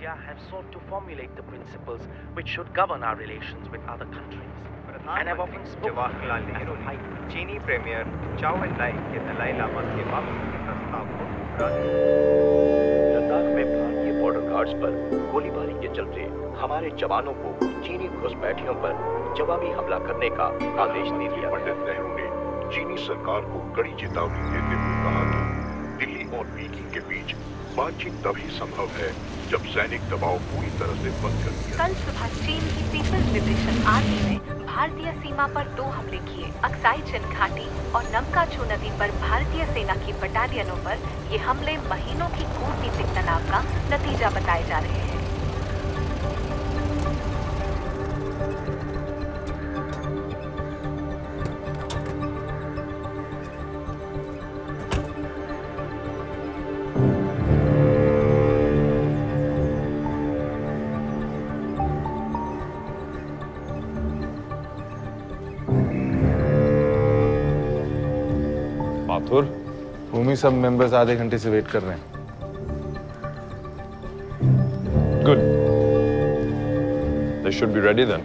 India have sought to formulate the principles which should govern our relations with other countries. And have often spoken Jawaharlal Nehru ने चीनी premiere चाओ N लाई के दलाई लामा के वापसी के प्रस्ताव को ठुकरा दिया। लद्दाख में भारतीय बॉर्डर गार्ड्स पर गोलीबारी के चलते हमारे जवानों को चीनी घुसपैठियों पर जवाबी हमला करने का आदेश दे दिया। पंडित नेहरू ने चीनी सरकार को कड़ी चेतावनी देते हुए कहा कि दिल्ली और बीजिंग के बीच बातचीत तभी संभव है जब सैनिक दबाव पूरी तरह से बंद कर दिया। कल सुबह चीन की पीपल्स लिबरेशन आर्मी ने भारतीय सीमा पर 2 हमले किए। अक्साई चिन घाटी और नमकाचू नदी पर भारतीय सेना की बटालियनों पर ये हमले महीनों की कूटनीतिक तनाव का नतीजा बताए जा रहे हैं। भूमि सब मेंबर्स आधे घंटे से वेट कर रहे हैं। Good. They should be ready then.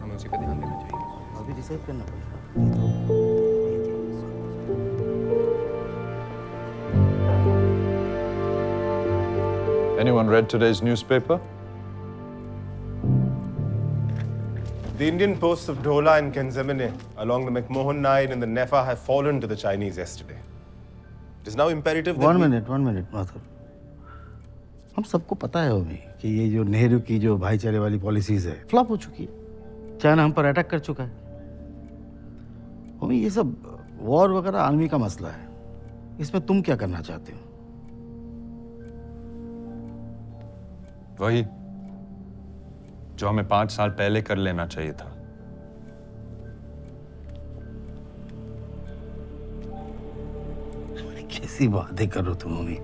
हमें उसी पे ध्यान देना चाहिए। अभी डिसाइड करना पड़ेगा। Anyone read today's newspaper? The Indian posts of Dhola and Kenzemene along the McMahon Nile and the Nefa have fallen to the Chinese yesterday. It is now imperative that One minute, माधुर। हम सबको पता है होमी कि ये जो नेहरू की जो भाईचारे वाली पॉलिसीज है फ्लॉप हो चुकी है। चाइना हम पर अटैक कर चुका है। होमी ये सब वॉर वगैरह आर्मी का मसला है। इसमें तुम क्या करना चाहते हो? वही जो हमें 5 साल पहले कर लेना चाहिए था। कैसी बातें कर रहे हो तुम होमी?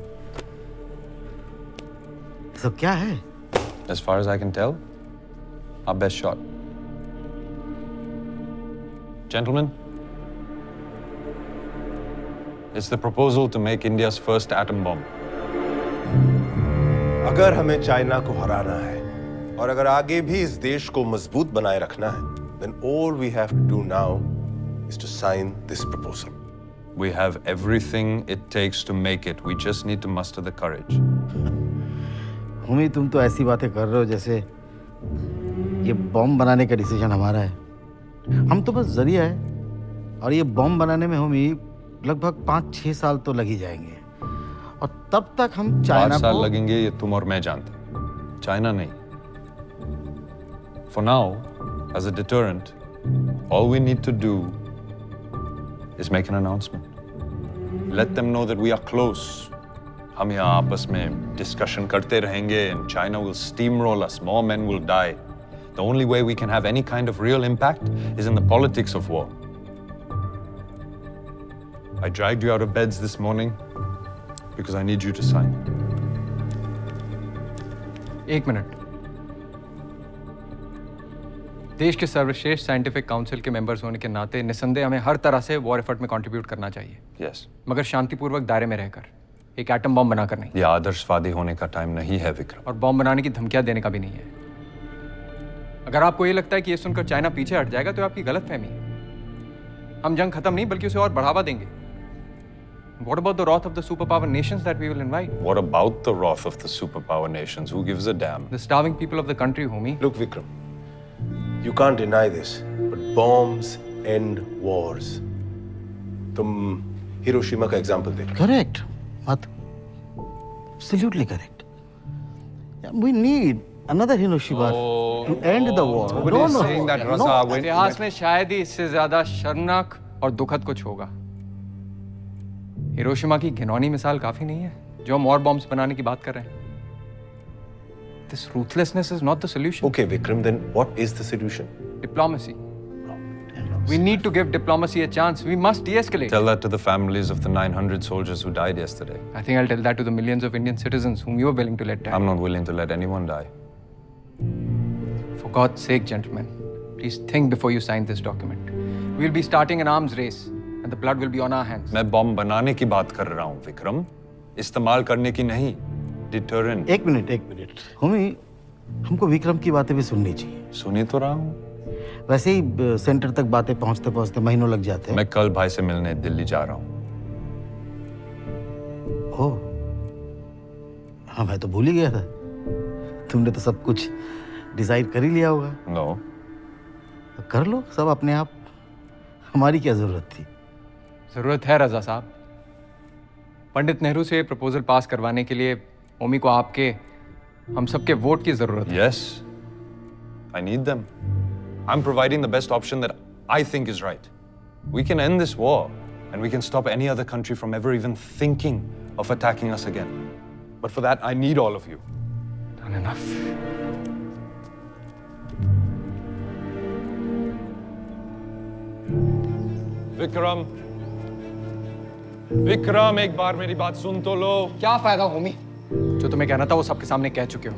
सब क्या है? As far as I can tell, our best shot. Gentlemen, it's the proposal to make India's first atom bomb. अगर हमें चाइना को हराना है और अगर आगे भी इस देश को मजबूत बनाए रखना है, then all we have to do now is to sign this proposal. We have everything it takes to make it. We just need to muster the courage. Homi तुम तो ऐसी बातें कर रहे हो जैसे ये बॉम्ब बनाने का डिसीजन हमारा है। हम तो बस जरिया है और ये बॉम्ब बनाने में होमी लगभग 5-6 साल तो लग ही जाएंगे और तब तक हम चाइना 5 साल लगेंगे ये तुम और मैं जानते हैं, चाइना नहीं। For now, as a deterrent, all we need to do is make an announcement. Let them know that we are close. हम यहाँ आपस में discussion करते रहेंगे and China will steamroll us. More men will die. The only way we can have any kind of real impact is in the politics of war. I dragged you out of beds this morning because I need you to sign. 1 minute. देश के सर्वश्रेष्ठ scientific council के members होने के नाते निसंदेह हमें हर तरह से वॉर एफर्ट में कंट्रीब्यूट करना चाहिए। Yes. मगर शांतिपूर्वक दायरे में रहकर, एक एटम बॉम्ब बनाकर नहीं। ये आदर्शवादी होने का टाइम नहीं है विक्रम। और बॉम्ब बनाने की धमकियां देने का भी नहीं है। अगर आपको ये लगता है कि ये सुनकर चाइना पीछे हट जाएगा तो आपकी गलतफहमी है। हम जंग खत्म नहीं बल्कि उसे और बढ़ावा देंगे। What about the wrath of the superpower nations that we will invite? What about the wrath of the superpower nations? Who gives a damn? The starving people of the country, Homi. Look, Vikram, you can't deny this, but bombs end wars. तुम Hiroshima का example they. Correct, absolutely correct. We need another Hiroshima to end the war. Nobody is saying that, Raza. इतिहास में शायद ही इससे ज्यादा शर्मनाक और दुखद कुछ होगा। हिरोशिमा की घिनौनी मिसाल काफी नहीं है जो हम और बॉम्ब्स बनाने की बात कर रहे हैं। This ruthlessness is not the solution. Okay, Vikram, then what is the solution? Diplomacy. We need to give diplomacy a chance. We must de-escalate. Tell that to the families of the 900 soldiers who died yesterday. I think I'll tell that to the millions of Indian citizens whom you are willing to let die. I'm not willing to let anyone die. For God's sake, gentlemen, please think before you sign this document. We'll be starting an arms race. And the blood will be on our hands. मैं bomb बनाने की बात कर रहा हूँ विक्रम, इस्तेमाल करने की नहीं। deterrent. एक मिनट होमी, हमको विक्रम की बातें भी सुननी चाहिए। सुनी तो रहा हूँ। वैसे ही सेंटर तक बातें पहुंचते पहुंचते महीनों लग जाते हैं। मैं कल भाई से मिलने दिल्ली जा रहा हूँ। ओह, हाँ मैं तो भूल ही गया था। तुमने तो सब कुछ डिसाइड कर ही लिया होगा। नो। कर लो सब अपने आप, हमारी क्या जरूरत थी? जरूरत है रजा साहब। पंडित नेहरू से प्रपोजल पास करवाने के लिए होमी को आपके, हम सबके वोट की जरूरत है। Yes, I need them. I'm providing the best option that I think is right. We can end this war, and we can stop any other country from ever even thinking of attacking us again. But for that, I need all of you. Done enough. Vikram, एक बार मेरी बात सुन तो लो। क्या फायदा होमी? जो तुम्हें कहना था वो सबके सामने कह चुके हो।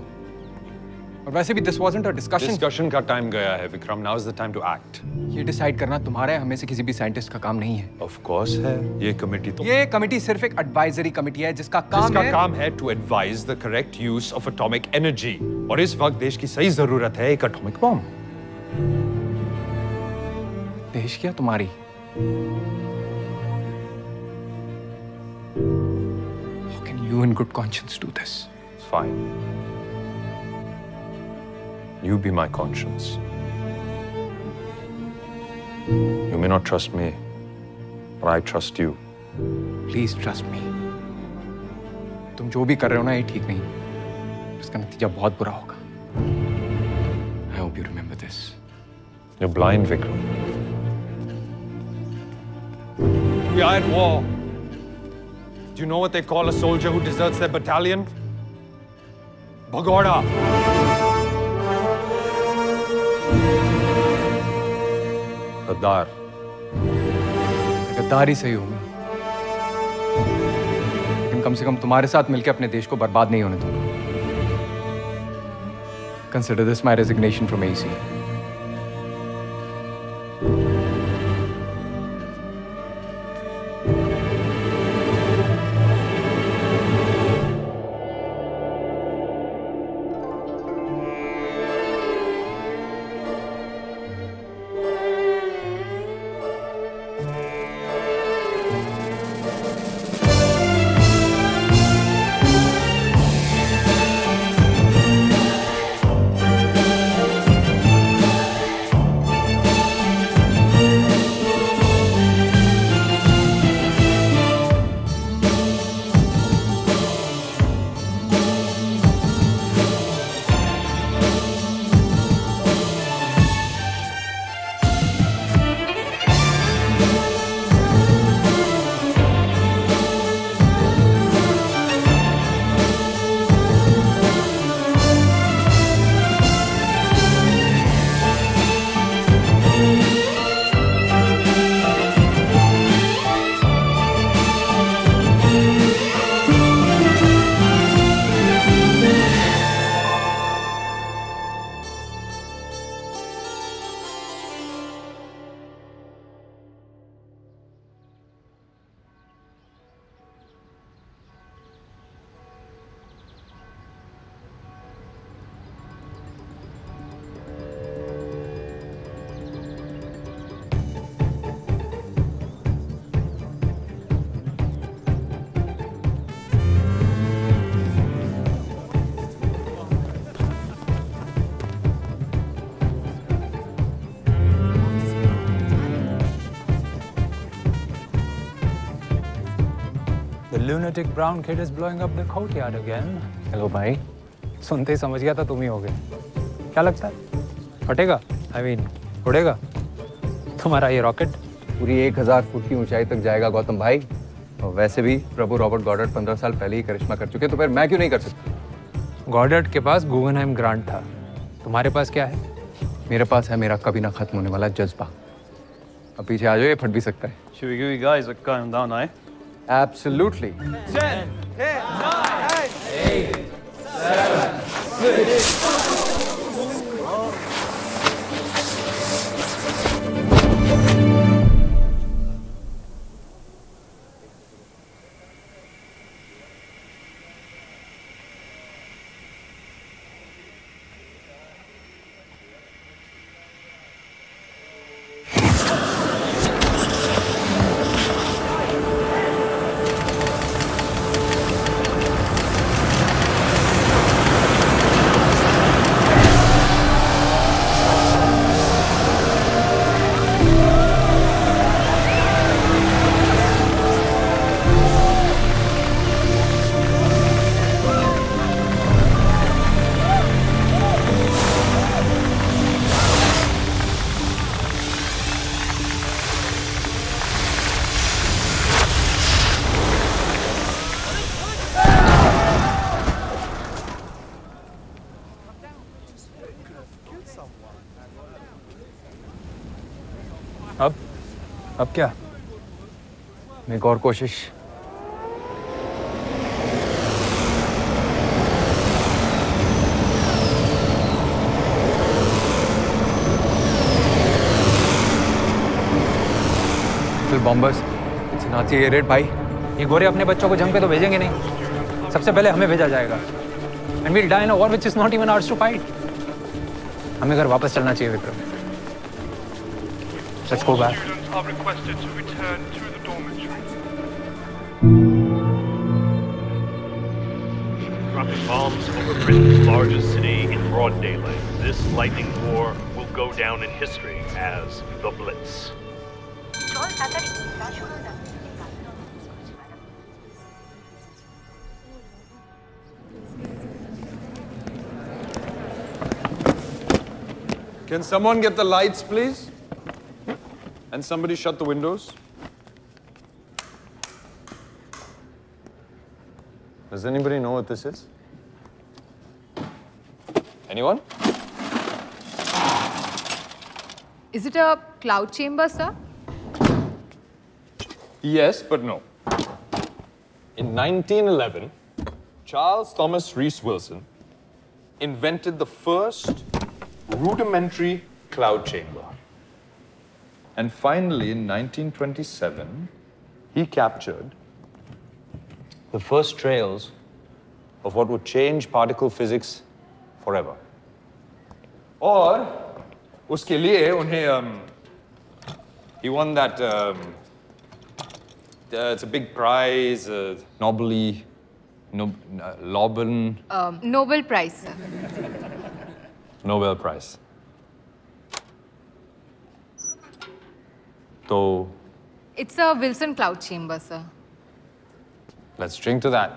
और वैसे भी this wasn't a discussion. Discussion का टाइम गया है Vikram. Now is the time to act. ये डिसाइड करना तुम्हारा है, हमें से किसी भी साइंटिस्ट का काम नहीं है। Of course है। ये कमेटी सिर्फ एक एडवाइजरी कमेटी है जिसका काम है to advise the correct use of atomic energy. और इस वक्त देश की सही जरूरत है एक एटॉमिक बॉम्ब। देश क्या तुम्हारी? How can you in good conscience do this? It's fine. You be my conscience. You may not trust me, but I trust you. Please trust me. तुम जो भी कर रहे हो ना ये ठीक नहीं। इसका नतीजा बहुत बुरा होगा। I hope you remember this. You're blind, Vikram. We are at war. Do you know what they call a soldier who deserts their battalion? Bhagoda. गद्दार। गद्दार ही सही होंगे, लेकिन कम से कम तुम्हारे साथ मिलकर अपने देश को बर्बाद नहीं होने दूंगा। Consider this my resignation from AC. lunatic brown kid is blowing up the courtyard again. Hello भाई, सुनते ही समझ गया था तुम ही होगे। क्या लगता है फटेगा? I mean, उड़ेगा तुम्हारा ये रॉकेट? पूरी 1000 फुट की ऊंचाई तक जाएगा गौतम भाई। और वैसे भी प्रभु रॉबर्ट गॉडर्ड 15 साल पहले ही करिश्मा कर चुके, तो फिर मैं क्यों नहीं कर सकता? गॉडर्ड के पास गुगनहाइम ग्रांट था, तुम्हारे पास क्या है? मेरे पास है मेरा कभी ना खत्म होने वाला जज्बा। अब पीछे आ जाओ, ये फट भी सकता है। Should we give you guys a countdown, eh? Absolutely. 10, 9, 8, 7, 6. अब क्या? एक और कोशिश। बॉम्बर्स, नाची एरेड भाई। ये गोरे अपने बच्चों को जंग पे तो भेजेंगे नहीं। सबसे पहले हमें भेजा जाएगा। And we'll die in a war which is not even ours to fight. हमें घर वापस चलना चाहिए Vikram. Let's go back. Students are requested to return to the dormitory. Dropping bombs over Britain's largest city in broad daylight. This lightning war will go down in history as the Blitz. Can someone get the lights, please? And somebody shut the windows. Does anybody know what this is? Anyone? Is it a cloud chamber, sir? Yes, but no. In 1911, Charles Thomas Rees Wilson invented the first rudimentary cloud chamber. And finally, in 1927, he captured the first trails of what would change particle physics forever. और उसके लिए उन्हें he won that it's a big prize, Nobel Prize, sir. Nobel Prize. So It's a Wilson cloud chamber, sir. let's drink to that.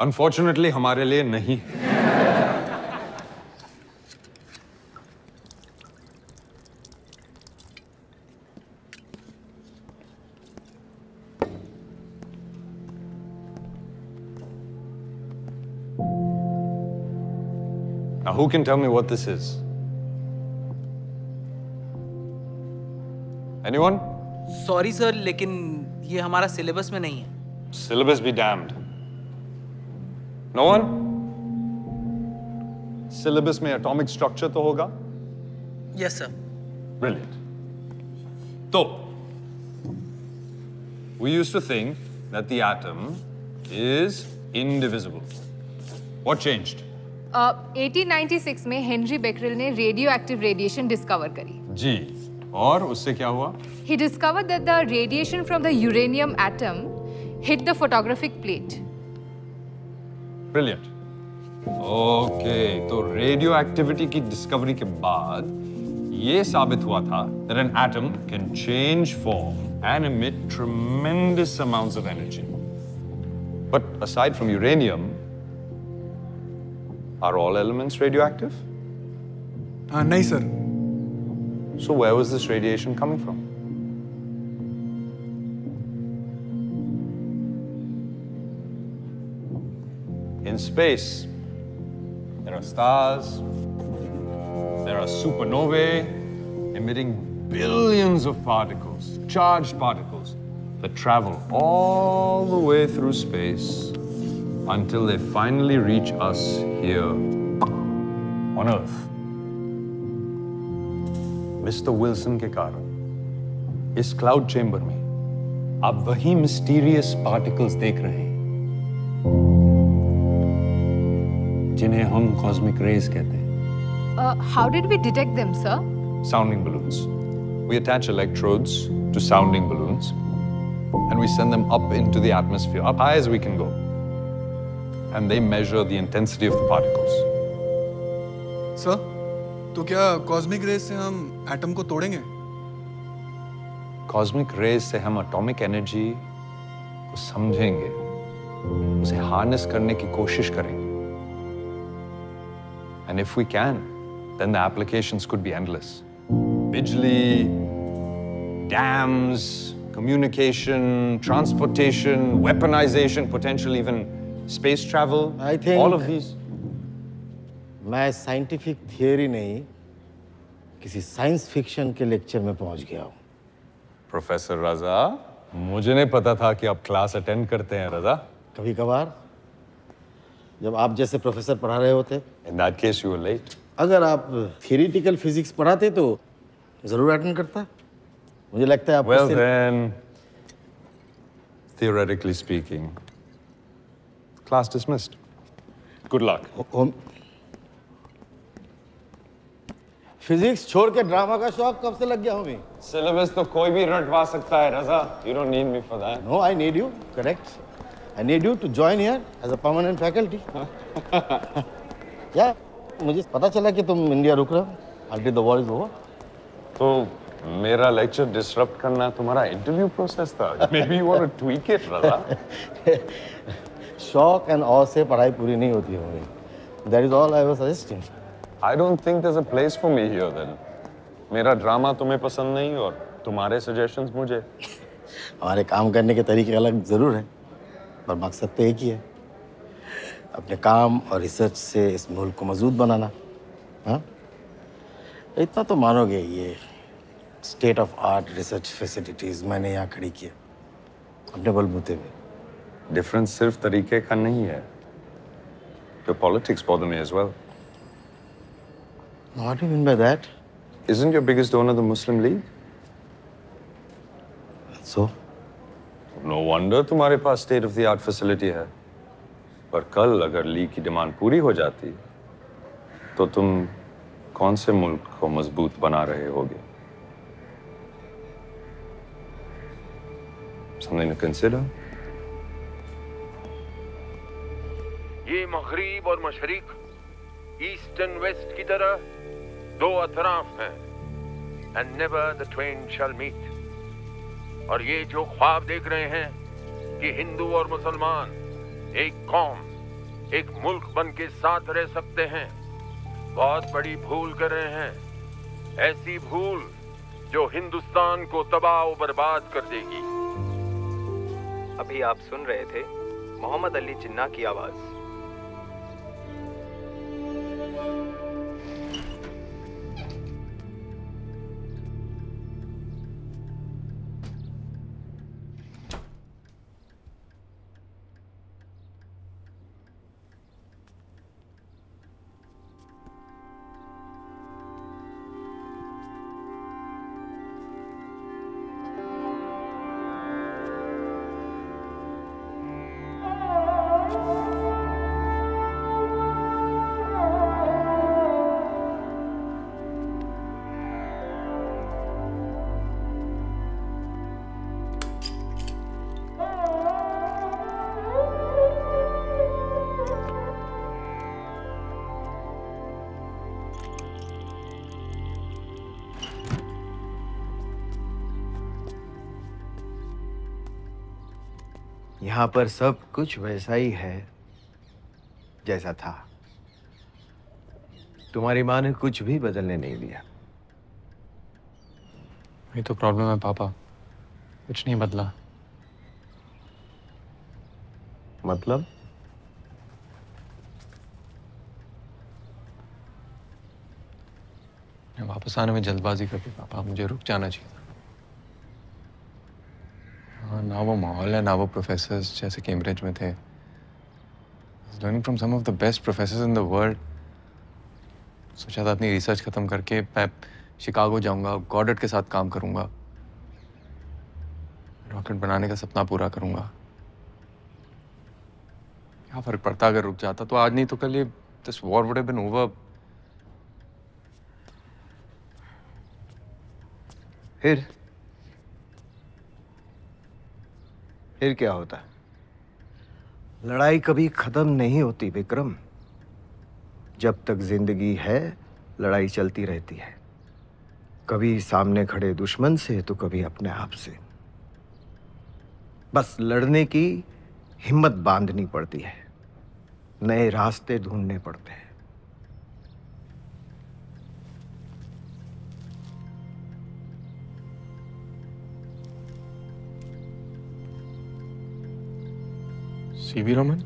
Unfortunately, हमारे लिए नहीं. Now, who can tell me what this is? Anyone? Sorry sir, लेकिन ये हमारा syllabus में नहीं है। Syllabus be damned. No one? Syllabus में atomic structure तो होगा? Yes, sir. Brilliant. So, we used to think that the atom is indivisible. What changed? 1896 में हेनरी बेकरेल ने रेडियो एक्टिव रेडिएशन डिस्कवर करी। जी, और उससे क्या हुआ? He discovered that the radiation from the uranium atom hit the photographic plate. Brilliant. Okay, तो radio activity की discovery के बाद ये साबित हुआ था that an atom can change form and emit tremendous amounts of energy. But aside from uranium, are all elements radioactive? नहीं sir. So where was this radiation coming from? In space, there are stars, there are supernovae emitting billions of particles, charged particles, that travel all the way through space until they finally reach us here on Earth. Mr. Wilson के कारण इस cloud chamber में आप वही mysterious particles देख रहे हैं जिन्हें हम कॉस्मिक रेज कहते हैं. How did we detect them, sir? Sounding balloons. We attach electrodes to sounding balloons and we send them up into the atmosphere, up high as we can go. And they measure the intensity of the particles. Sir, तो क्या cosmic rays से हम atom को तोड़ेंगे? Cosmic rays से हम atomic energy को समझेंगे, उसे हार्नेस करने की कोशिश करेंगे. And if we can, then the applications could be endless. Bijli, dams, communication, transportation, weaponization, potentially even space travel. I think all of these. मैं साइंटिफिक थियोरी नहीं, किसी साइंस फिक्शन के लेक्चर में पहुंच गया हूं। प्रोफेसर रजा, मुझे नहीं पता था कि आप क्लास अटेंड करते हैं रजा। कभी कभार जब आप जैसे प्रोफेसर पढ़ा रहे होते। In that case you were late. अगर आप थियोरिटिकल फिजिक्स पढ़ाते तो जरूर अटेंड करता। मुझे लगता है आप Well then, theoretically speaking, class dismissed. Good luck. Physics छोड़ के ड्रामा का शौक कब से लग गया होमी? सिलेबस तो कोई भी रटवा सकता है रजा। You don't need me for that. No, I need you. Correct. I need you to join here as a permanent faculty. Yeah, मुझे पता चला कि तुम इंडिया रुक रहे हो until the war is over. तो मेरा लेक्चर डिसरप्ट करना तुम्हारा इंटरव्यू प्रोसेस था। Maybe you want to tweak it, रजा। शौक एंड ऑ से पढ़ाई पूरी नहीं होती होगी। That is all I was suggesting. I don't think there's a place for me here then. मेरा ड्रामा तुम्हें पसंद नहीं और तुम्हारे सजेशंस मुझे। हमारे काम करने के तरीके अलग जरूर हैं, पर मकसद तो एक ही है, अपने काम और रिसर्च से इस मुल्क को मजबूत बनाना। हाँ, इतना तो मानोगे, ये state of art research facilities मैंने यहाँ खड़ी की अपने बलबूते पे। डिफरेंस सिर्फ तरीके का नहीं है, तो politics bother me as well. What do you mean by that? Isn't your biggest donor the Muslim League? So? No wonder तुम्हारे पास state of the art facility है। पर कल अगर लीग की डिमांड पूरी हो जाती, तो तुम कौन से मुल्क को मजबूत बना रहे होगे? Something to consider. ये मगरिब और मशरिक, ईस्ट एंड वेस्ट की तरह दो अतराफ हैं, and never the twain shall meet. और ये जो ख्वाब देख रहे हैं कि हिंदू और मुसलमान एक कौम, एक मुल्क बन के साथ रह सकते हैं, बहुत बड़ी भूल कर रहे हैं। ऐसी भूल जो हिंदुस्तान को तबाह और बर्बाद कर देगी। अभी आप सुन रहे थे मोहम्मद अली जिन्ना की आवाज। यहाँ पर सब कुछ वैसा ही है जैसा था। तुम्हारी माँ ने कुछ भी बदलने नहीं दिया। ये तो प्रॉब्लम है पापा, कुछ नहीं बदला। मतलब? मैं वापस आने में जल्दबाजी कर दी पापा, मुझे रुक जाना चाहिए था। हाँ, ना वो माहौल है, ना वो प्रोफेसर्स जैसे कैम्ब्रिज में थे। Learning from some of the best professors in the world. सोचा था अपनी रिसर्च खत्म करके मैं शिकागो जाऊंगा, गॉडर्ड के साथ काम करूंगा, रॉकेट बनाने का सपना पूरा करूंगा। क्या फर्क पड़ता अगर रुक जाता, तो आज नहीं तो कल ये this war would have been over. फिर क्या होता? लड़ाई कभी खत्म नहीं होती विक्रम। जब तक जिंदगी है लड़ाई चलती रहती है, कभी सामने खड़े दुश्मन से तो कभी अपने आप से। बस लड़ने की हिम्मत बांधनी पड़ती है, नए रास्ते ढूंढने पड़ते हैं। CV Raman,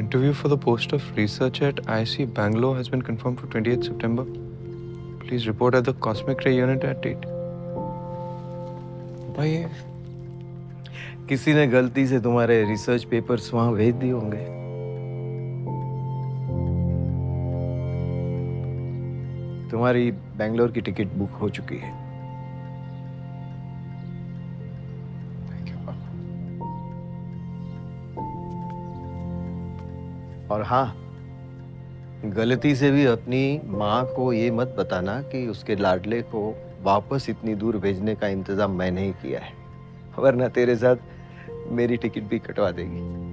interview for the post of research at IC Bangalore has been confirmed for 28th September. Please report at the Cosmic Ray Unit at 8. भाई किसी ने गलती से तुम्हारे रिसर्च पेपर्स वहां भेज दिए होंगे। तुम्हारी बैंगलोर की टिकट बुक हो चुकी है। और हाँ, गलती से भी अपनी माँ को ये मत बताना कि उसके लाडले को वापस इतनी दूर भेजने का इंतजाम मैंने ही किया है, वरना तेरे साथ मेरी टिकट भी कटवा देगी।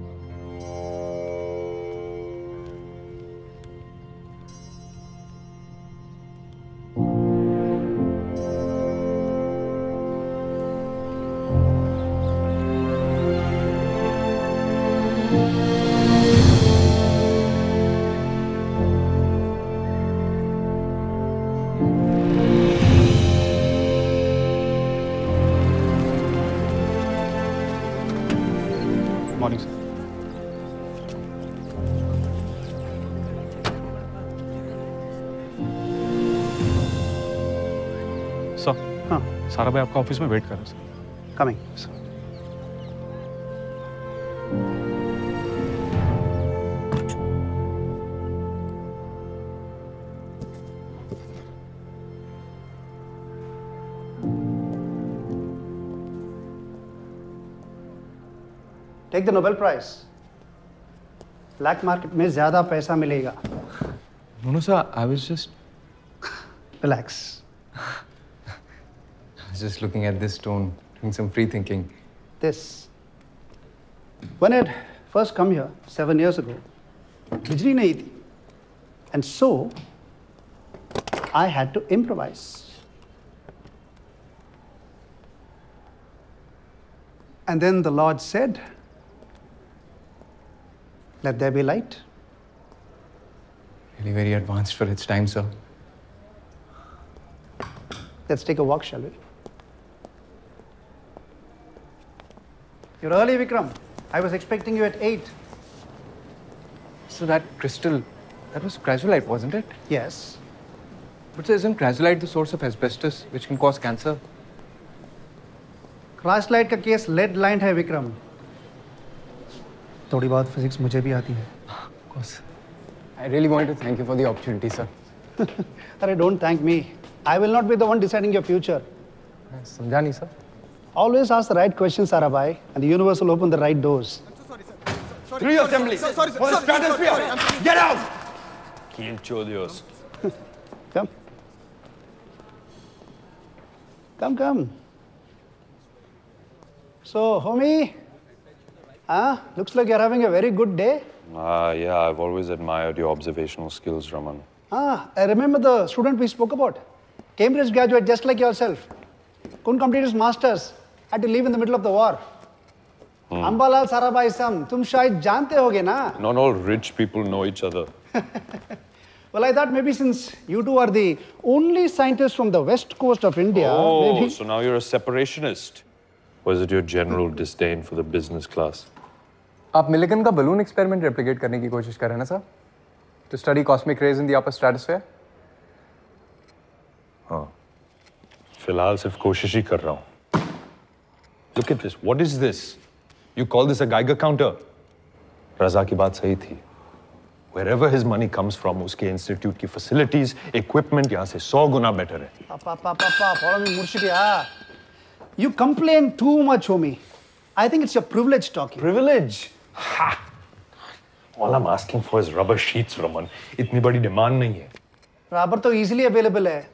Morning, sir. सर, हाँ, सारा भाई आपका ऑफिस में वेट कर रहे हैं sir. Coming. Take the Nobel prize. Black market में ज्यादा पैसा मिलेगा। No, sir, I was just... Relax. I was just looking at this stone, doing some free thinking. This. When I had first come here 7 years ago, बिजली नहीं थी. And so, I had to improvise. And then the Lord said, let there be light. Really very advanced for its time, sir. Let's take a walk, shall we? You're early, Vikram. I was expecting you at 8. So that crystal, that was chrysolite, wasn't it? Yes. But sir, isn't chrysolite the source of asbestos, which can cause cancer? Chrysolite का case lead lined है, Vikram. थोड़ी बहुत physics मुझे भी आती है। Of course. I really wanted to thank you for the opportunity, sir. अरे don't thank me. I will not be the one deciding your future. समझा नहीं, sir. Always ask the right questions, Sarabhai, and the universe will open the right doors. Pre-assembly. Sorry. For the stratosphere. Get out! Quincho Dios. Come. Come. So, Homi, looks like you're having a very good day. Yeah, I've always admired your observational skills, Raman. I remember the student we spoke about. Cambridge graduate just like yourself. Couldn't complete his masters. Had to leave in the middle of the war. Ambalal Sarabhai Sam, tum shayad jante hoge na? Not all rich people know each other. Well, I thought maybe since you two are the only scientists from the west coast of India, maybe... So now you're a separationist. Or is it your general disdain for the business class? आप मिलिगन का balloon experiment replicate करने की कोशिश कर रहे हैं ना, sir? To study cosmic rays in the upper stratosphere? हाँ. फिलहाल सिर्फ कोशिश ही कर रहा हूँ. Look at this. What is this? You call this a Geiger counter? रज़ा की बात सही थी. Wherever his money comes from, उसके institute की facilities, equipment यहाँ से 100 गुना better है. Papa, follow me, Murshidi. You complain too much, Homi. I think it's your privilege talking. Privilege? Ha! All I'm asking for is rubber sheets, Raman. इतनी बड़ी demand नहीं है. Rubber तो easily available है.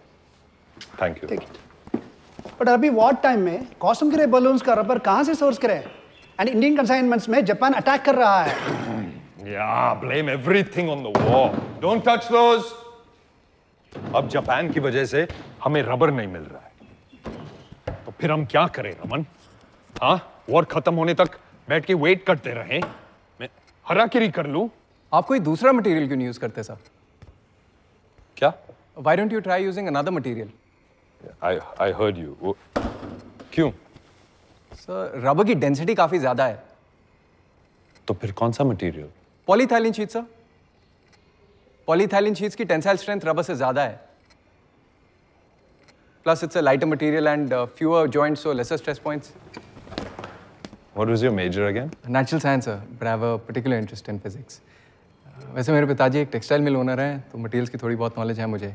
Thank you. Take it. But अभी war time में cosmic ray balloons का rubber कहाँ से source करें? And Indian consignments में Japan attack कर रहा है. Yeah, blame everything on the war. Don't touch those. अब जापान की वजह से हमें रबर नहीं मिल रहा है. तो फिर हम क्या करें, रमन? हाँ, वॉर खत्म होने तक बैठ के वेट करते रहें. मैं हराकिरी कर लूं. आप कोई दूसरा मटेरियल क्यों नहीं यूज करते, सर? क्या? Why don't you try using another material? I heard you. क्यों? सर, रबर की डेंसिटी काफी ज्यादा है. तो फिर कौन सा material? Polyethylene sheet sir. Polyethylene sheets की टेंसाइल स्ट्रेंथ रबर से ज़्यादा है। Plus, it's a lighter material and fewer joints, so lesser stress points. What was your major again? Natural science, sir. But I have a particular interest in physics. वैसे मेरे पिताजी एक textile mill owner हैं, तो materials की थोड़ी बहुत knowledge है मुझे.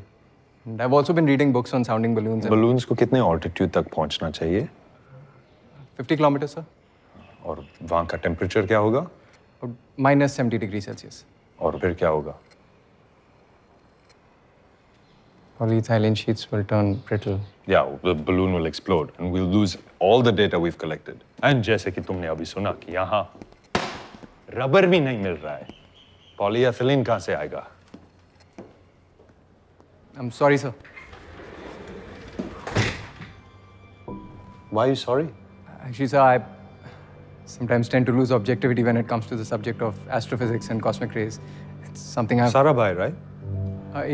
And I've also been reading books on sounding balloons. Balloons को कितने altitude तक पहुंचना चाहिए? 50 kilometers, sir. और वहाँ का टेम्परेचर क्या होगा? -70 degrees Celsius. और फिर क्या होगा? Polyethylene sheets will turn brittle. Yeah, the balloon will explode and we'll lose all the data we've collected. And जैसे कि तुमने अभी सुना कि यहाँ रबर भी नहीं मिल रहा है, पॉलीएथिलीन कहाँ से आएगा? I'm sorry, sir. Why are you sorry? Actually, sir, I sometimes tend to lose objectivity when it comes to the subject of astrophysics and cosmic rays. It's something I've... Sarabhai, right?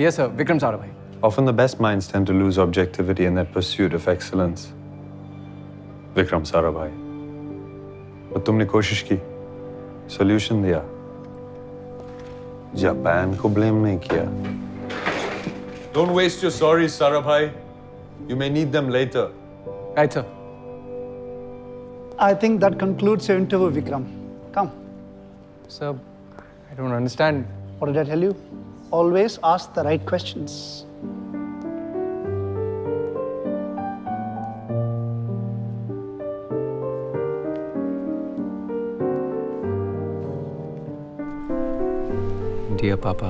Yes, sir. Vikram Sarabhai. Often the best minds tend to lose objectivity in their pursuit of excellence. Vikram Sarabhai. But तुमने कोशिश की, solution दिया. Japan को blame नहीं किया. Don't waste your sorries, Sarabhai. You may need them later. Right, sir. I think that concludes your interview, Vikram. Come. Sir, I don't understand. What did I tell you? Always ask the right questions. Dear papa,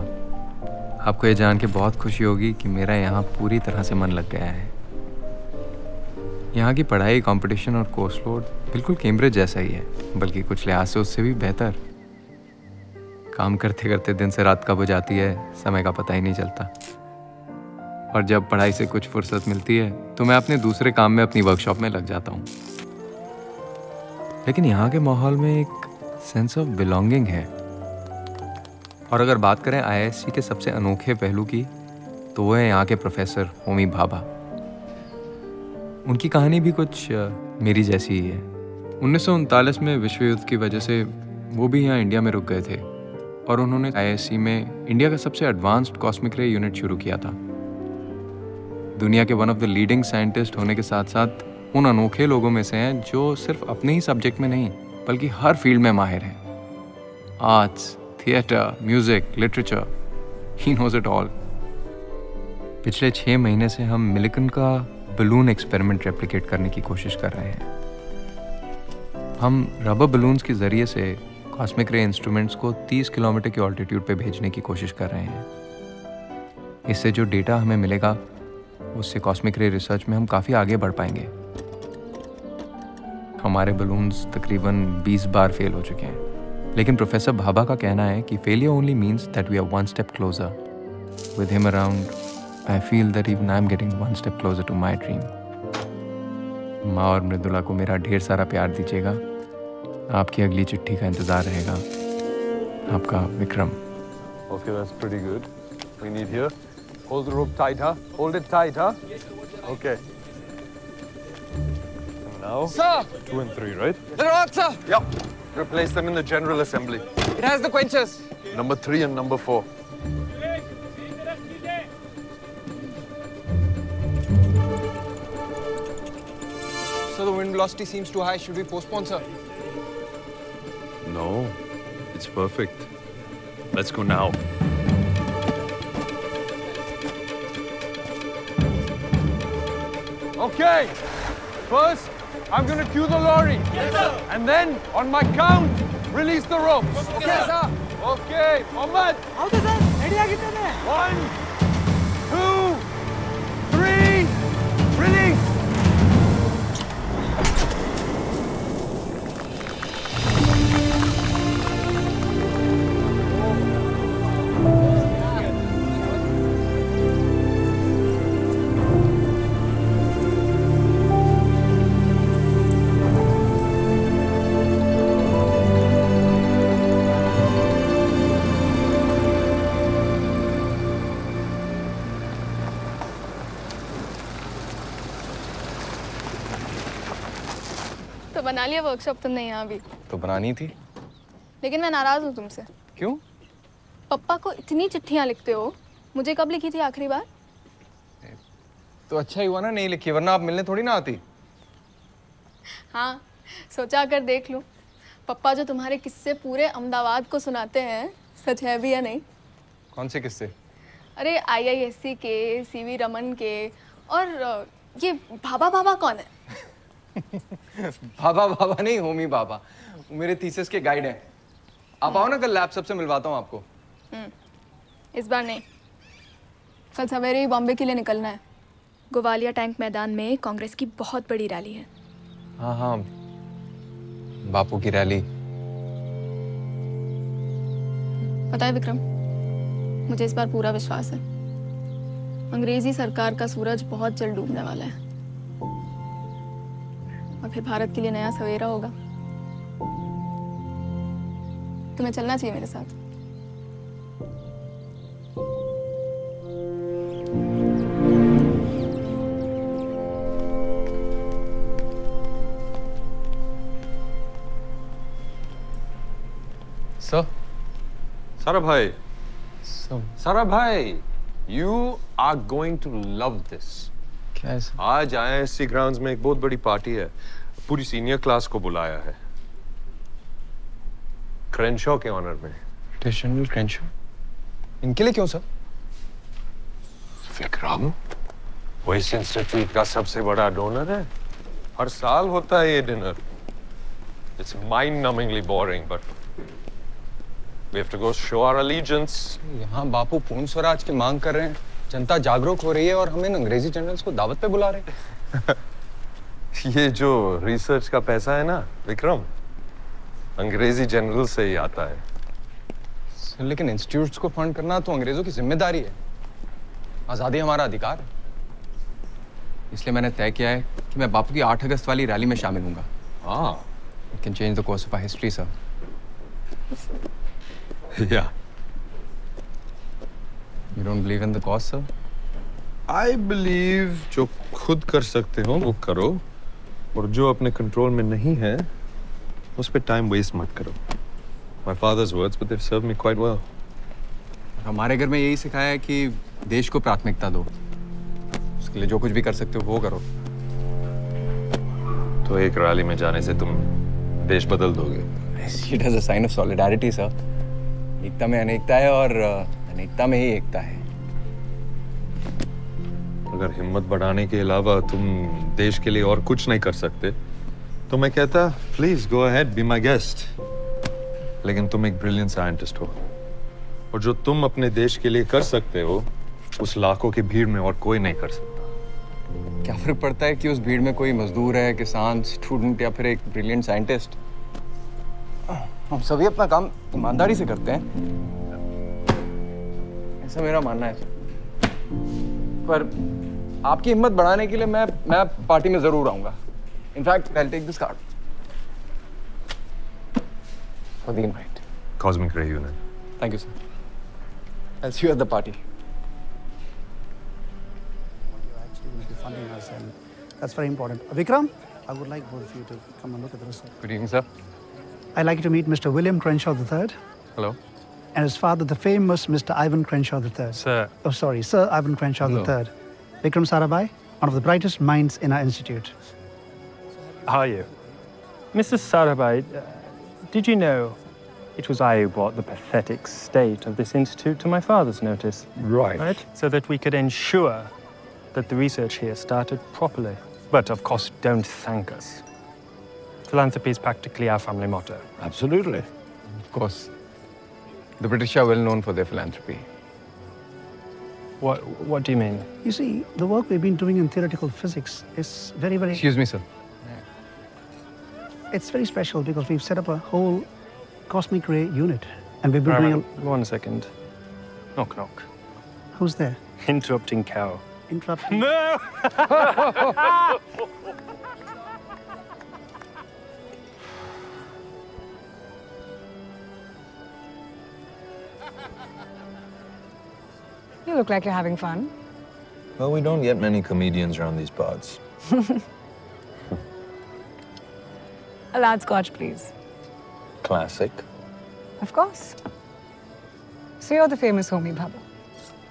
आपको ये जान के बहुत खुशी होगी कि मेरा यहाँ पूरी तरह से मन लग गया है। यहाँ की पढ़ाई, कंपटीशन और कोर्स लोड बिल्कुल कैम्ब्रिज जैसा ही है, बल्कि कुछ लिहाज से उससे भी बेहतर। काम करते करते दिन से रात कब हो जाती है, समय का पता ही नहीं चलता। और जब पढ़ाई से कुछ फुर्सत मिलती है तो मैं अपने दूसरे काम में अपनी वर्कशॉप में लग जाता हूँ। लेकिन यहाँ के माहौल में एक सेंस ऑफ बिलोंगिंग है। और अगर बात करें आईआईएससी के सबसे अनोखे पहलू की, तो वो है यहाँ के प्रोफेसर होमी भाभा। उनकी कहानी भी कुछ मेरी जैसी ही है। 1939 में विश्व युद्ध की वजह से वो भी यहाँ इंडिया में रुक गए थे और उन्होंने आईआईएससी में इंडिया का सबसे एडवांस्ड कॉस्मिक रे यूनिट शुरू किया था। दुनिया के one of the leading scientist होने के साथ साथ उन अनोखे लोगों में से हैं जो सिर्फ अपने ही सब्जेक्ट में नहीं बल्कि हर फील्ड में माहिर हैं। Arts, theatre, music, literature, he knows it all. पिछले 6 महीने से हम मिलिकन का बलून एक्सपेरिमेंट रेप्लिकेट करने की कोशिश कर रहे हैं। हम रबर बलून्स के जरिए से कॉस्मिक रे इंस्ट्रूमेंट्स को 30 किलोमीटर की ऑल्टीट्यूड पे भेजने की कोशिश कर रहे हैं। इससे जो डेटा हमें मिलेगा उससे कॉस्मिक रे रिसर्च में हम काफ़ी आगे बढ़ पाएंगे। हमारे बलून्स तकरीबन 20 बार फेल हो चुके हैं, लेकिन प्रोफेसर भाभा का कहना है कि failure only means that we are one step closer. With him around I feel that even I am getting one step closer to my dream. माँ और मृदुला को मेरा ढेर सारा प्यार दीजिएगा। आपकी अगली चिट्ठी का इंतजार रहेगा। आपका Vikram. Okay, that's pretty good. We need here. Hold the rope tight, huh? Hold it tight, huh? Okay. And now, Sir! 2 and 3, right? The rod, sir! Yep. Replace them in the general assembly. It has the quenchers. Number 3 and number 4. So the wind velocity seems too high. Should we postpone, sir? No, it's perfect. Let's go now. Okay. First, I'm going to cue the lorry. Yes, sir. And then, on my count, release the ropes. Okay, sir. Okay, Mohammed. Okay, sir. Ready agite ne. 1, 2, 3, release. बना लिया workshop तुमने यहाँ भी। तो बनानी थी। लेकिन मैं नाराज हूँ तुमसे। क्यों? पप्पा को इतनी चिट्ठियां लिखते हो, मुझे कब लिखी थी आखिरी बार? तो अच्छा ही हुआ ना नहीं लिखी, वरना आप मिलने थोड़ी ना आती। हाँ, सोचा अगर देख लूं। पप्पा जो तुम्हारे किस्से पूरे अहमदाबाद को सुनाते हैं, सच है भी या नहीं? कौन से किस्से? अरे IISc के, CV रमन के, और ये भाभा भाभा कौन है? भाभा भाभा नहीं, होमी भाभा। वो मेरे थीसिस के गाइड हैं। आप आओ ना कल लैब, सबसे मिलवाता हूँ आपको। इस बार नहीं, कल सवेरे ही बॉम्बे के लिए निकलना है। ग्वालिया टैंक मैदान में कांग्रेस की बहुत बड़ी रैली है। हाँ हाँ, बापू की रैली। पता है विक्रम, मुझे इस बार पूरा विश्वास है, अंग्रेजी सरकार का सूरज बहुत जल्द डूबने वाला है और फिर भारत के लिए नया सवेरा होगा। तुम्हें चलना चाहिए मेरे साथ। Sir? Sarabhai. Sarabhai, you are going to love this. क्या है? आज IISc ग्राउंड्स में एक बहुत बड़ी पार्टी है, पूरी सीनियर क्लास को बुलाया है, क्रेंशॉ के ऑनर में। General Crenshaw? इनके लिए क्यों सर? विक्रम, वो इस इंस्टीट्यूट का सबसे बड़ा डोनर है। हर साल होता है ये dinner. It's mind-numbingly boring, but we have to go show our allegiance. यहाँ बापू पूर्ण स्वराज की मांग कर रहे हैं, जनता जागरूक हो रही है और हम इन अंग्रेजी जनरल्स को दावत पे बुला रहे हैं। ये जो रिसर्च का पैसा है ना विक्रम, अंग्रेजी जनरल से ही आता है। लेकिन इंस्टीट्यूट्स को फंड करना तो अंग्रेजों की जिम्मेदारी है, आजादी हमारा अधिकार है। इसलिए मैंने तय किया है कि मैं बापू की 8 अगस्त वाली रैली में शामिल होऊंगा। हाँ, It can change the course of our history, sir. Yeah. You don't believe in the cause, sir? I believe जो खुद कर सकते हो वो करो, और जो अपने कंट्रोल में नहीं है उस पे टाइम वेस्ट मत करो। My father's words, but they've served me quite well. हमारे घर में यही सिखाया है कि देश को प्राथमिकता दो, उसके लिए जो कुछ भी कर सकते हो वो करो। तो एक रैली में जाने से तुम देश बदल दोगे? I see it as a sign of solidarity, sir. एकता में अनेकता है और अनेकता में ही एकता है। अगर हिम्मत बढ़ाने के अलावा तुम देश के लिए और कुछ नहीं कर सकते तो मैं कहता please go ahead, be my guest. लेकिन तुम एक ब्रिलियंट साइंटिस्ट हो, और जो तुम अपने देश के लिए कर सकते हो उस लाखों की भीड़ में और कोई नहीं कर सकता। क्या फर्क पड़ता है कि उस भीड़ में कोई मजदूर है, किसान, स्टूडेंट या फिर एक ब्रिलियंट साइंटिस्ट? हम सभी अपना काम ईमानदारी से करते हैं, ऐसा मेरा मानना है। पर आपकी हिम्मत बढ़ाने के लिए मैं पार्टी में जरूर आऊंगा। In fact I will take this card for the invite. Cosmic ray unit. Thank you sir. I will see you at the party. Funding us, and that's very important. Vikram, I would like both of you to come and look at the research. Good evening, sir. I'd like you to meet Mr. William Crenshaw III. Hello. And his father, the famous Mr. Ivan Crenshaw III. Sir. Oh, sorry, Sir Ivan Crenshaw III. Vikram Sarabhai, one of the brightest minds in our institute. How are you? Mr. Sarabhai, did you know it was I who brought the pathetic state of this institute to my father's notice? Right. So that we could ensure that the research here started properly. But of course, don't thank us. Philanthropy is practically our family motto. Absolutely. Of course. The British are well known for their philanthropy. What do you mean? You see, the work we've been doing in theoretical physics is very, very... Excuse me, sir. It's very special because we've set up a whole cosmic ray unit. And we've been doing... One second. Knock, knock. Who's there? Interrupting cow. Interrupting? No! You look like you're having fun. Well, we don't get many comedians around these parts. A large scotch, please. Classic. Of course. So you're the famous Homi Bhabha.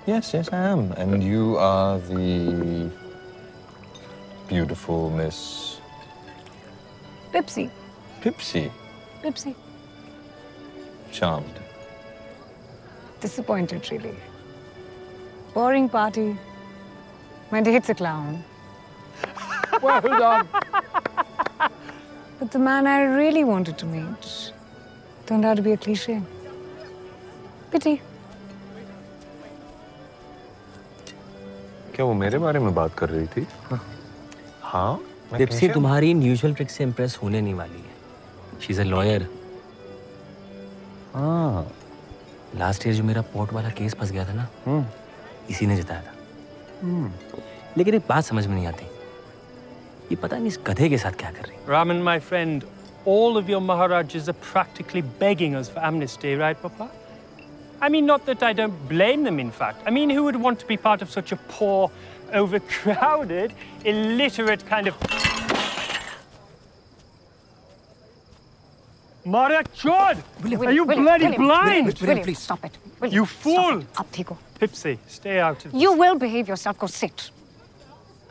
Yes, yes, I am. And you are the beautiful Miss Pipsy. Pipsy. Pipsy. Charmed. Disappointed, really. Boring party. My date's a clown. Well done. But the man I really wanted to meet turned out to be a cliché. Pity. क्या वो मेरे बारे में बात कर रही थी? हाँ? पिप्सी तुम्हारी यूजुअल ट्रिक से इम्प्रेस होने नहीं वाली है। She is a lawyer. हाँ। लास्ट ईयर जो मेरा पोर्ट वाला केस फंस गया था ना, इसी ने जिताया था। लेकिन एक बात समझ में नहीं आती, ये पता नहीं इस गधे के साथ क्या कर रही है। Raman, my friend, all of your Maharajas are practically begging us for amnesty, right, Papa? I mean, not that I don't blame them, in fact. I mean, who would want to be part of such a poor, overcrowded, illiterate kind of... Mara Chod! Are you bloody blind? William, please stop it. William, you fool! Up, Thigo. Pipsy, stay out of this. You will behave yourself. Go sit.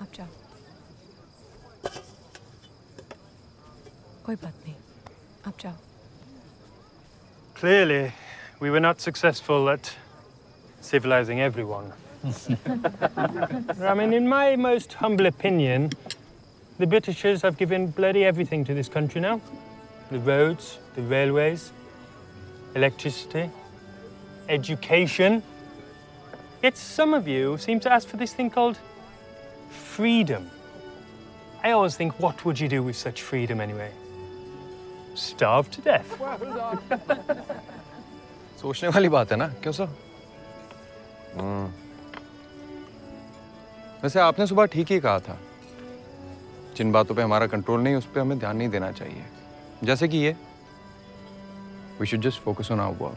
Up, jao. कोई बात नहीं. Up, jao. Clearly, we were not successful at civilizing everyone. I mean, in my most humble opinion, the Britishers have given bloody everything to this country now. The roads, the railways, electricity, education. Yet some of you seem to ask for this thing called freedom. I always think, what would you do with such freedom anyway? Starve to death. सोचने वाली बात है ना, क्यों sir? वैसे आपने सुबह ठीक ही कहा था। जिन बातों पे हमारा कंट्रोल नहीं, उस पे हमें ध्यान नहीं देना चाहिए। जैसे कि ये, we should just focus on our work.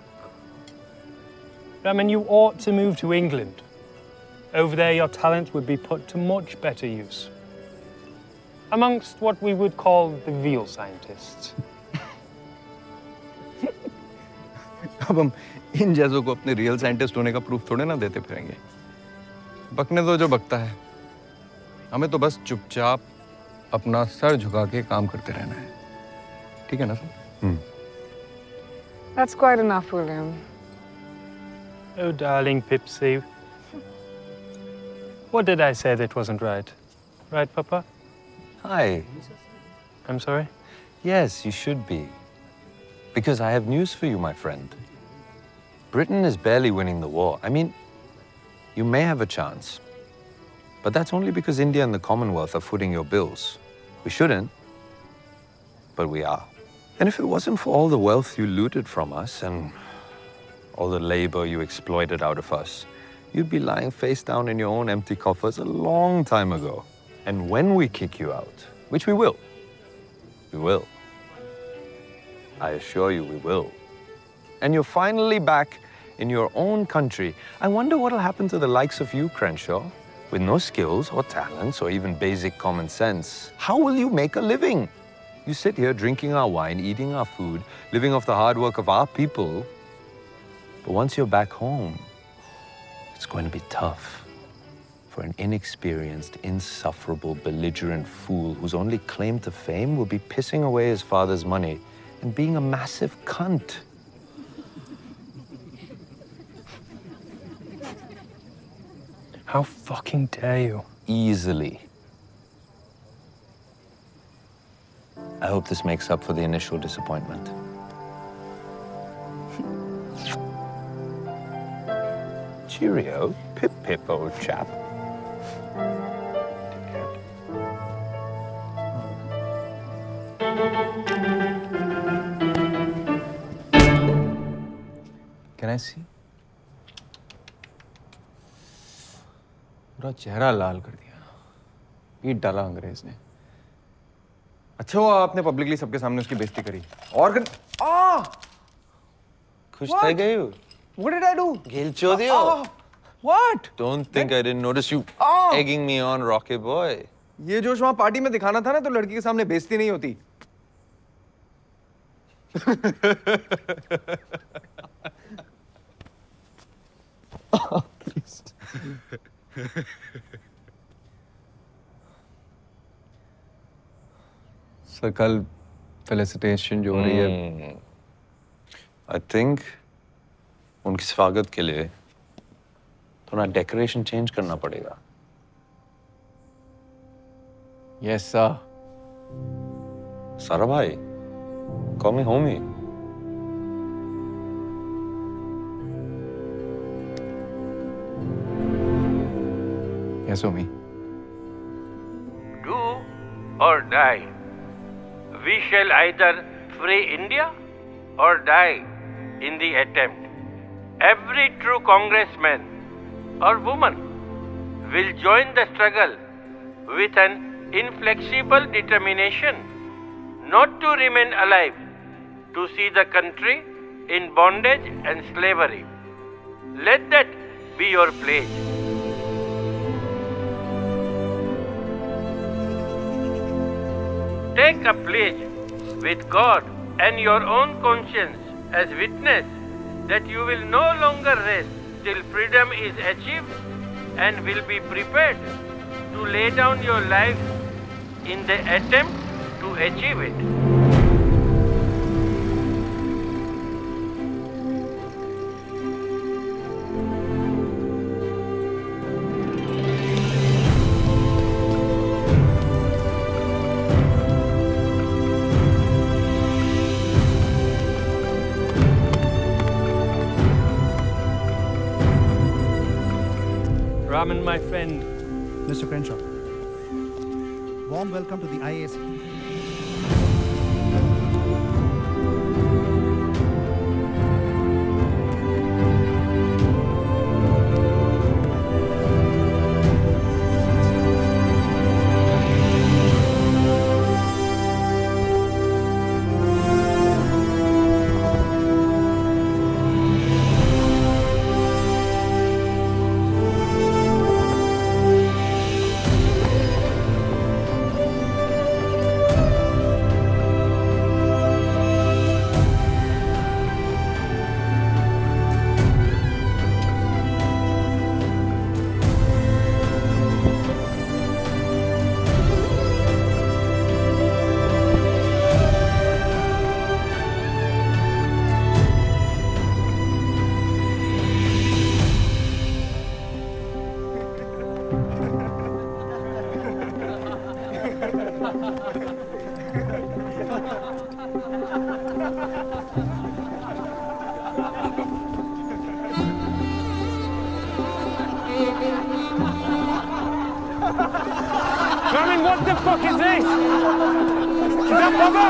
I mean, you ought to move to England. Over there, your talent would be put to much better use. Amongst what we would call the real scientists. अब हम इन जैसों को अपने real scientist होने का proof थोड़े ना देते फिरेंगे। बकने दो जो बकता है। हमें तो बस चुपचाप अपना सर झुका के काम करते रहना है। ठीक है ना sir? That's quite enough, William. Oh, darling Pipsy. What did I say that wasn't right? Right, Papa? Hi. I'm sorry? Yes, you should be. Because I have news for you, my friend. Britain is barely winning the war. I mean, you may have a chance. But that's only because India and the Commonwealth are footing your bills. We shouldn't, but we are. And if it wasn't for all the wealth you looted from us and all the labor you exploited out of us, you'd be lying face down in your own empty coffers a long time ago. And when we kick you out, which we will, I assure you we will, and you're finally back in your own country, I wonder what'll happen to the likes of you, Crenshaw, with no skills or talents or even basic common sense. How will you make a living? You sit here drinking our wine, eating our food, living off the hard work of our people. But once you're back home, it's going to be tough for an inexperienced, insufferable, belligerent fool whose only claim to fame will be pissing away his father's money and being a massive cunt. How fucking dare you? Easily. I hope this makes up for the initial disappointment. Cheerio, pip-pip, old chap. Can I see? पूरा चेहरा लाल कर दिया, पीट डाला अंग्रेज ने। अच्छा हुआ आपने पब्लिकली सबके सामने उसकी बेइज्जती करी। और खुश थे गए हो? What did I do? Gil chodiyo. What? Don't think I didn't notice you egging me on, Rocky boy. ये जोश वहाँ पार्टी में दिखाना था ना, तो लड़की के सामने बेइज्जती नहीं होती। Please. सर कल फेलिसिटेशन जो हो रही है, आई थिंक उनके स्वागत के लिए थोड़ा डेकोरेशन चेंज करना पड़ेगा। Yes sir. सारा भाई, call me Homi. Yes Homi. Do or die. We shall either free India or die in the attempt. Every true congressman or woman will join the struggle with an inflexible determination not to remain alive, to see the country in bondage and slavery. Let that be your pledge. Take a pledge with God and your own conscience as witness that you will no longer rest till freedom is achieved and will be prepared to lay down your life in the attempt to achieve it. Raman, my friend. Mr. Crenshaw, warm welcome to the IAC. Raman, what the fuck is this? Is that Bhabha?